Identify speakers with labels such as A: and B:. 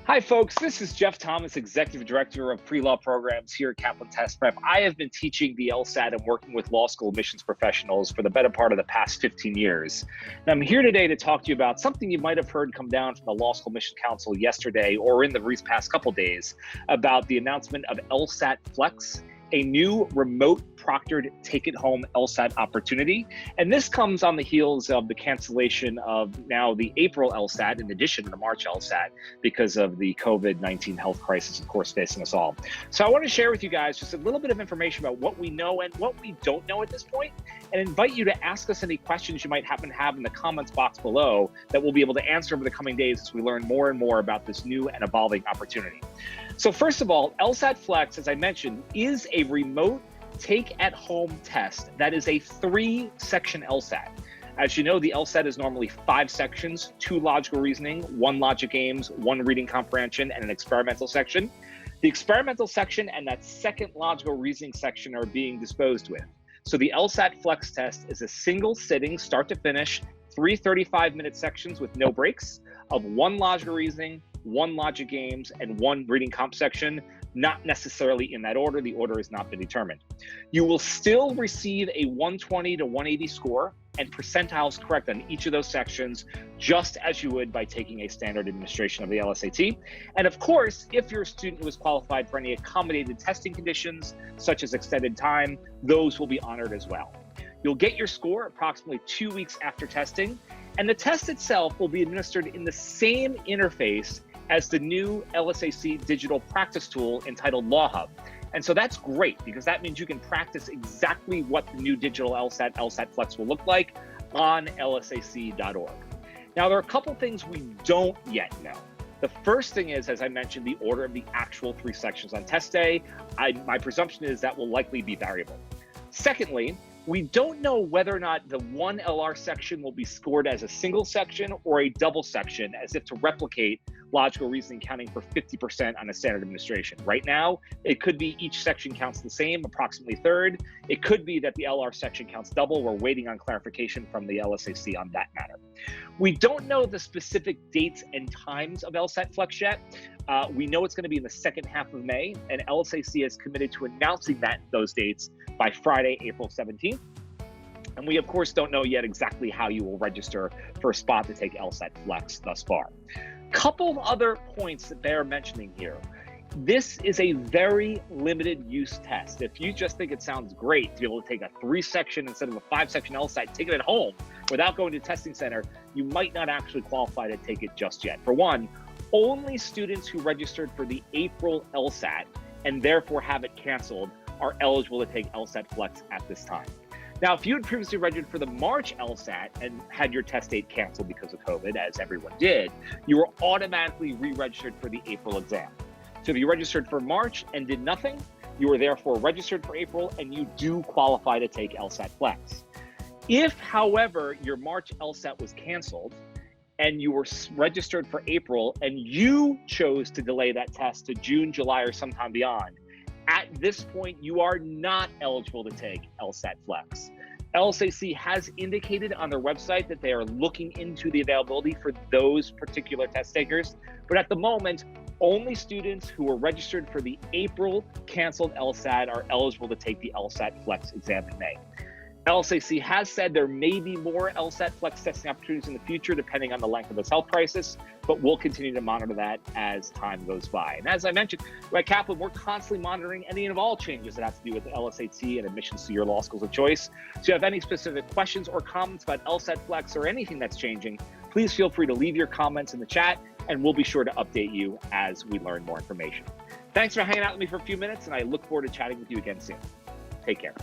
A: Hi, folks. This is Jeff Thomas, Executive Director of Pre-Law Programs here at Kaplan Test Prep. I have been teaching the LSAT and working with law school admissions professionals for the better part of the past 15 years. And I'm here today to talk to you about something you might have heard come down from the Law School Admissions Council yesterday or in the past couple days about the announcement of LSAT-Flex, a new remote proctored take-it-home LSAT opportunity. And this comes on the heels of the cancellation of now the April LSAT in addition to the March LSAT because of the COVID-19 health crisis, of course, facing us all. So I want to share with you guys just a little bit of information about what we know and what we don't know at this point, and invite you to ask us any questions you might happen to have in the comments box below that we'll be able to answer over the coming days as we learn more and more about this new and evolving opportunity. So first of all, LSAT-Flex, as I mentioned, is a remote take-at-home test that is a 3-section LSAT. As you know, the LSAT is normally 5 sections, 2 logical reasoning, 1 logic games, 1 reading comprehension, and an experimental section. The experimental section and that second logical reasoning section are being disposed with. So the LSAT-Flex test is a single sitting, start to finish, 3 35-minute sections with no breaks of 1 logical reasoning, 1 logic games, and 1 reading comp section, not necessarily in that order. The order has not been determined. You will still receive a 120 to 180 score and percentiles correct on each of those sections, just as you would by taking a standard administration of the LSAT. And of course, if you're a student who is qualified for any accommodated testing conditions, such as extended time, those will be honored as well. You'll get your score approximately 2 weeks after testing, and the test itself will be administered in the same interface as the new LSAC digital practice tool entitled LawHub. And so that's great because that means you can practice exactly what the new digital LSAT-Flex will look like on lsac.org. Now, there are a couple things we don't yet know. The first thing is, as I mentioned, the order of the actual 3 sections on test day. My presumption is that will likely be variable. Secondly, we don't know whether or not the 1 LR section will be scored as a single section or a double section, as if to replicate logical reasoning counting for 50% on a standard administration. Right now, it could be each section counts the same, approximately third. It could be that the LR section counts double. We're waiting on clarification from the LSAC on that matter. We don't know the specific dates and times of LSAT-Flex yet. We know it's going to be in the second half of May, and LSAC is committed to announcing those dates by Friday, April 17th. And we, of course, don't know yet exactly how you will register for a spot to take LSAT-Flex thus far. Couple of other points that bear mentioning here. This is a very limited use test. If you just think it sounds great to be able to take a 3-section instead of a 5-section LSAT, take it at home without going to the testing center, you might not actually qualify to take it just yet. For one, only students who registered for the April LSAT and therefore have it canceled are eligible to take LSAT-Flex at this time. Now, if you had previously registered for the March LSAT and had your test date canceled because of COVID, as everyone did, you were automatically re-registered for the April exam. So if you registered for March and did nothing, you were therefore registered for April and you do qualify to take LSAT-Flex. If, however, your March LSAT was canceled and you were registered for April and you chose to delay that test to June, July, or sometime beyond, at this point, you are not eligible to take LSAT-Flex. LSAC has indicated on their website that they are looking into the availability for those particular test takers, but at the moment, only students who were registered for the April canceled LSAT are eligible to take the LSAT-Flex exam in May. LSAC has said there may be more LSAT-Flex testing opportunities in the future, depending on the length of this health crisis, but we'll continue to monitor that as time goes by. And as I mentioned, at Kaplan, we're constantly monitoring any and all changes that have to do with the LSAT and admissions to your law schools of choice. So if you have any specific questions or comments about LSAT-Flex or anything that's changing, please feel free to leave your comments in the chat, and we'll be sure to update you as we learn more information. Thanks for hanging out with me for a few minutes, and I look forward to chatting with you again soon. Take care.